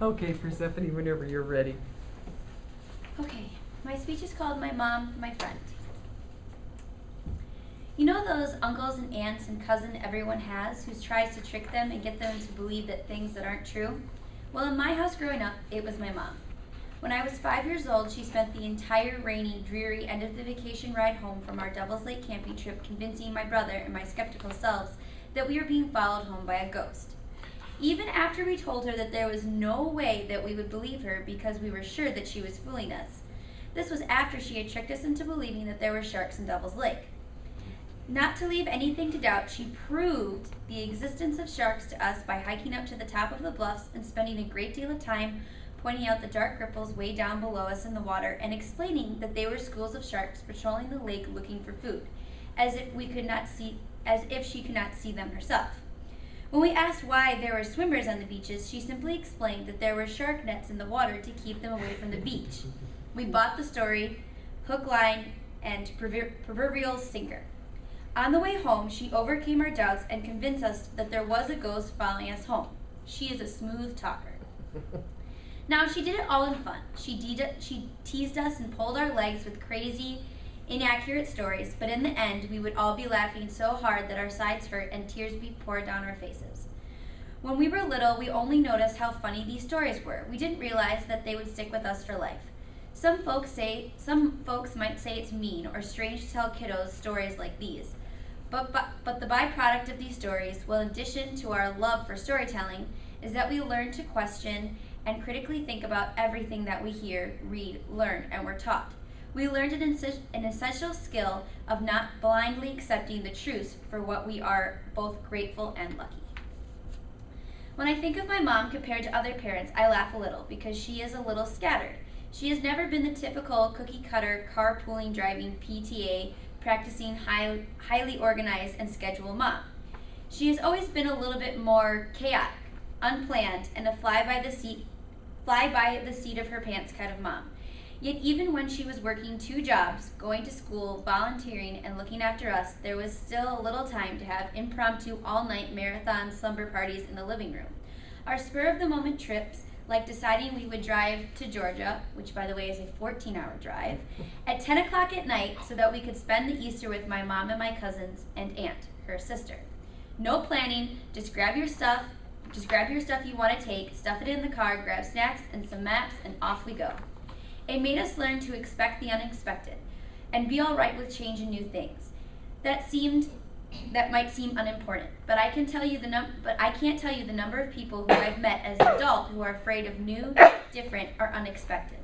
Okay, Persephone, whenever you're ready. Okay, my speech is called My Mom, My Friend. You know those uncles and aunts and cousin everyone has who tries to trick them and get them to believe that things that aren't true? Well, in my house growing up, it was my mom. When I was 5 years old, she spent the entire rainy, dreary end of the vacation ride home from our Devil's Lake camping trip convincing my brother and my skeptical selves that we were being followed home by a ghost. Even after we told her that there was no way that we would believe her because we were sure that she was fooling us. This was after she had tricked us into believing that there were sharks in Devil's Lake. Not to leave anything to doubt, she proved the existence of sharks to us by hiking up to the top of the bluffs and spending a great deal of time pointing out the dark ripples way down below us in the water and explaining that they were schools of sharks patrolling the lake looking for food, as if she could not see them herself. When we asked why there were swimmers on the beaches, she simply explained that there were shark nets in the water to keep them away from the beach. We bought the story, hook, line, and proverbial sinker. On the way home, she overcame our doubts and convinced us that there was a ghost following us home. She is a smooth talker. Now, she did it all in fun. She teased us and pulled our legs with crazy, inaccurate stories, but in the end, we would all be laughing so hard that our sides hurt and tears would pour down our faces. When we were little, we only noticed how funny these stories were. We didn't realize that they would stick with us for life. Some folks might say it's mean or strange to tell kiddos stories like these. But the byproduct of these stories, well, in addition to our love for storytelling, is that we learn to question and critically think about everything that we hear, read, learn, and were taught. We learned an essential skill of not blindly accepting the truth for what we are both grateful and lucky. When I think of my mom compared to other parents, I laugh a little because she is a little scattered. She has never been the typical cookie-cutter, carpooling, driving, PTA, practicing highly organized and scheduled mom. She has always been a little bit more chaotic, unplanned, and a fly by the seat of her pants kind of mom. Yet even when she was working 2 jobs, going to school, volunteering, and looking after us, there was still a little time to have impromptu all-night marathon slumber parties in the living room. Our spur-of-the-moment trips, like deciding we would drive to Georgia, which by the way is a 14-hour drive, at 10 o'clock at night so that we could spend the Easter with my mom and my cousins and aunt, her sister. No planning, just grab your stuff you want to take, stuff it in the car, grab snacks and some maps, and off we go. It made us learn to expect the unexpected and be all right with change and new things. That might seem unimportant, but I can't tell you the number of people who I've met as an adult who are afraid of new, different, or unexpected.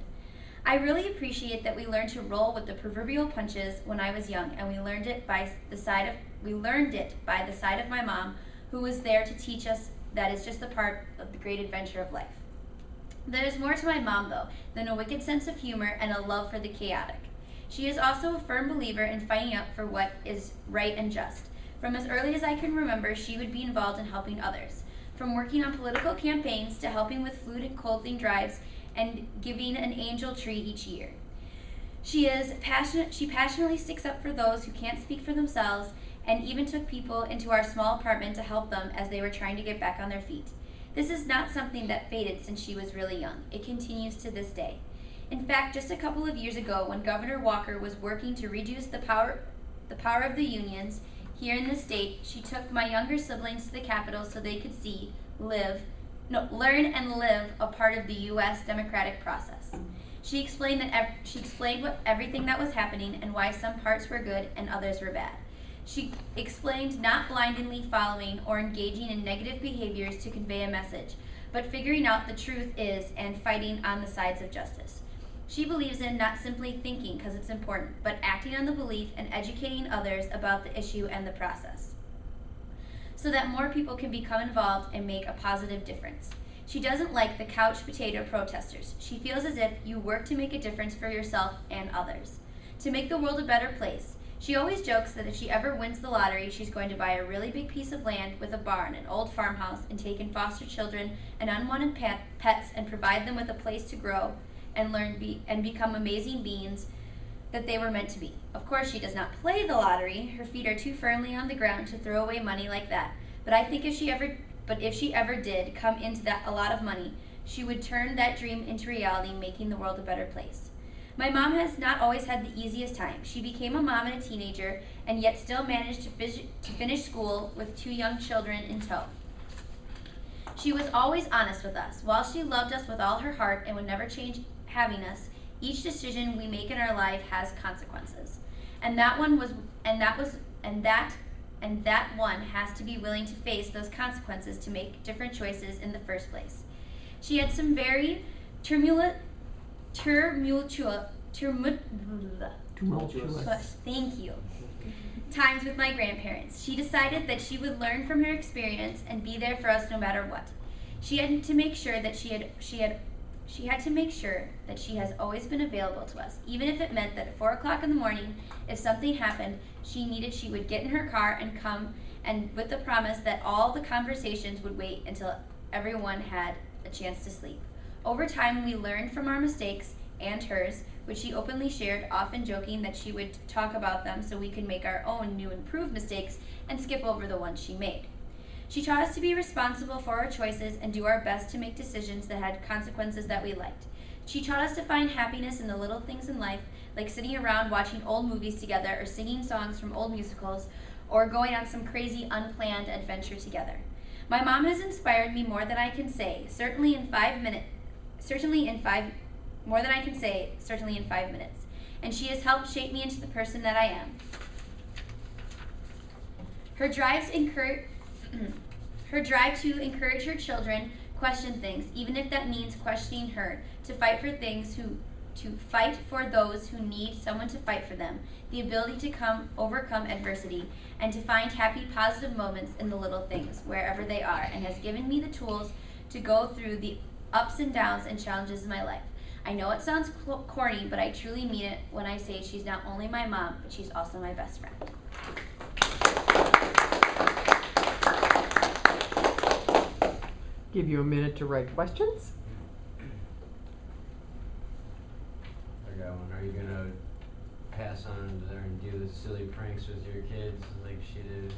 I really appreciate that we learned to roll with the proverbial punches when I was young, and we learned it by the side of my mom, who was there to teach us that is just a part of the great adventure of life. There is more to my mom, though, than a wicked sense of humor and a love for the chaotic. She is also a firm believer in fighting out for what is right and just. From as early as I can remember, she would be involved in helping others, from working on political campaigns to helping with food and clothing drives and giving an angel tree each year. She passionately sticks up for those who can't speak for themselves and even took people into our small apartment to help them as they were trying to get back on their feet. This is not something that faded since she was really young. It continues to this day. In fact, just a couple of years ago, when Governor Walker was working to reduce the power of the unions here in the state, she took my younger siblings to the Capitol so they could learn and live a part of the U.S. democratic process. She explained everything that was happening and why some parts were good and others were bad. She explained not blindly following or engaging in negative behaviors to convey a message, but figuring out the truth is and fighting on the sides of justice. She believes in not simply thinking because it's important, but acting on the belief and educating others about the issue and the process, so that more people can become involved and make a positive difference. She doesn't like the couch potato protesters. She feels as if you work to make a difference for yourself and others, to make the world a better place. She always jokes that if she ever wins the lottery, she's going to buy a really big piece of land with a barn, an old farmhouse, and take in foster children and unwanted pets and provide them with a place to grow and learn and become amazing beings that they were meant to be. Of course, she does not play the lottery. Her feet are too firmly on the ground to throw away money like that. But I think if she ever did come into that a lot of money, she would turn that dream into reality, making the world a better place. My mom has not always had the easiest time. She became a mom and a teenager, and yet still managed to finish school with 2 young children in tow. She was always honest with us. While she loved us with all her heart and would never change having us, each decision we make in our life has consequences. And that one has to be willing to face those consequences to make different choices in the first place. She had some very tumultuous thank you, times with my grandparents. She decided that she would learn from her experience and be there for us no matter what. She had to make sure that she has always been available to us, even if it meant that at 4 o'clock in the morning, if something happened she would get in her car and come, and with the promise that all the conversations would wait until everyone had a chance to sleep. Over time, we learned from our mistakes and hers, which she openly shared, often joking that she would talk about them so we could make our own new improved mistakes and skip over the ones she made. She taught us to be responsible for our choices and do our best to make decisions that had consequences that we liked. She taught us to find happiness in the little things in life, like sitting around watching old movies together or singing songs from old musicals or going on some crazy unplanned adventure together. My mom has inspired me more than I can say, certainly in 5 minutes, and she has helped shape me into the person that I am. Her drive to encourage her children question things, even if that means questioning her, to fight for those who need someone to fight for them, the ability to overcome adversity, and to find happy, positive moments in the little things, wherever they are, and has given me the tools to go through the ups and downs and challenges in my life. I know it sounds corny, but I truly mean it when I say she's not only my mom, but she's also my best friend. Give you a minute to write questions. I got one. Are you gonna pass on there and do the silly pranks with your kids like she did?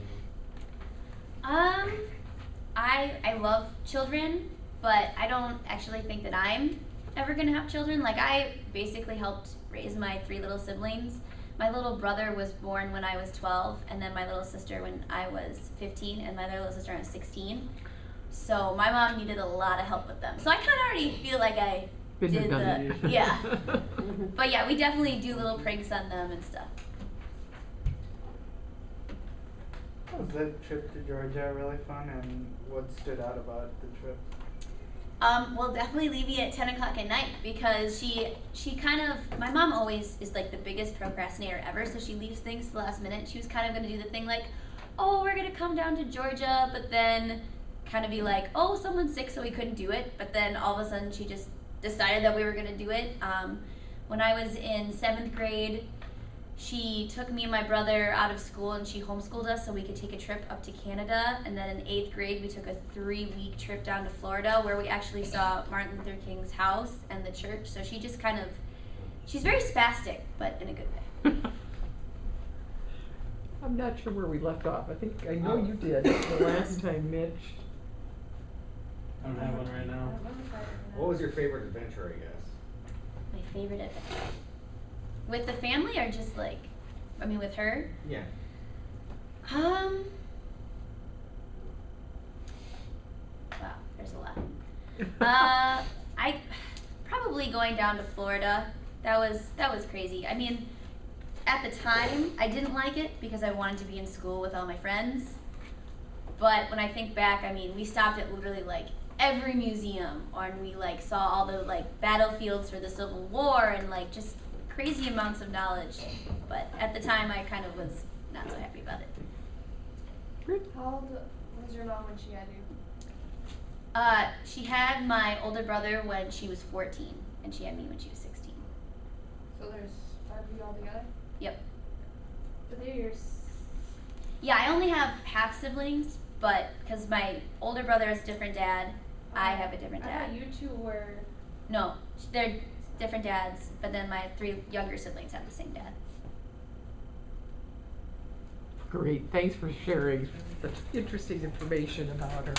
I love children, but I don't actually think that I'm ever gonna have children. Like, I basically helped raise my 3 little siblings. My little brother was born when I was 12, and then my little sister when I was 15, and my other little sister when I was 16. So my mom needed a lot of help with them. So I kind of already feel like I did the, yeah. But yeah, we definitely do little pranks on them and stuff. Was that trip to Georgia really fun, and what stood out about the trip? Well, definitely leaving at 10 o'clock at night, because she kind of, my mom always is like the biggest procrastinator ever, so she leaves things to the last minute. She was kind of going to do the thing like, oh, we're going to come down to Georgia, but then kind of be like, oh, someone's sick, so we couldn't do it. But then all of a sudden she just decided that we were going to do it. When I was in 7th grade, she took me and my brother out of school and she homeschooled us so we could take a trip up to Canada. And then in 8th grade, we took a 3-week trip down to Florida where we actually saw Martin Luther King's house and the church. So she just kind of, she's very spastic, but in a good way. I'm not sure where we left off. I know you did the last time, Mitch. I don't have one right now. What was your favorite adventure, I guess? My favorite adventure. With the family or just like, I mean with her? Yeah. Wow, there's a lot. I probably going down to Florida. That was crazy. I mean, at the time, I didn't like it because I wanted to be in school with all my friends. But when I think back, I mean, we stopped at literally like every museum, and we like saw all the like battlefields for the Civil War and like just crazy amounts of knowledge. But at the time, I kind of was not so happy about it. How old was your mom when she had you? She had my older brother when she was 14, and she had me when she was 16. So there's 5 of you all together? Yep. But they're yours. Yeah, I only have half siblings, but because my older brother has a different dad, I have a different dad. I thought you two were. No, they're different dads, but then my 3 younger siblings have the same dad. Great, thanks for sharing such interesting information about her.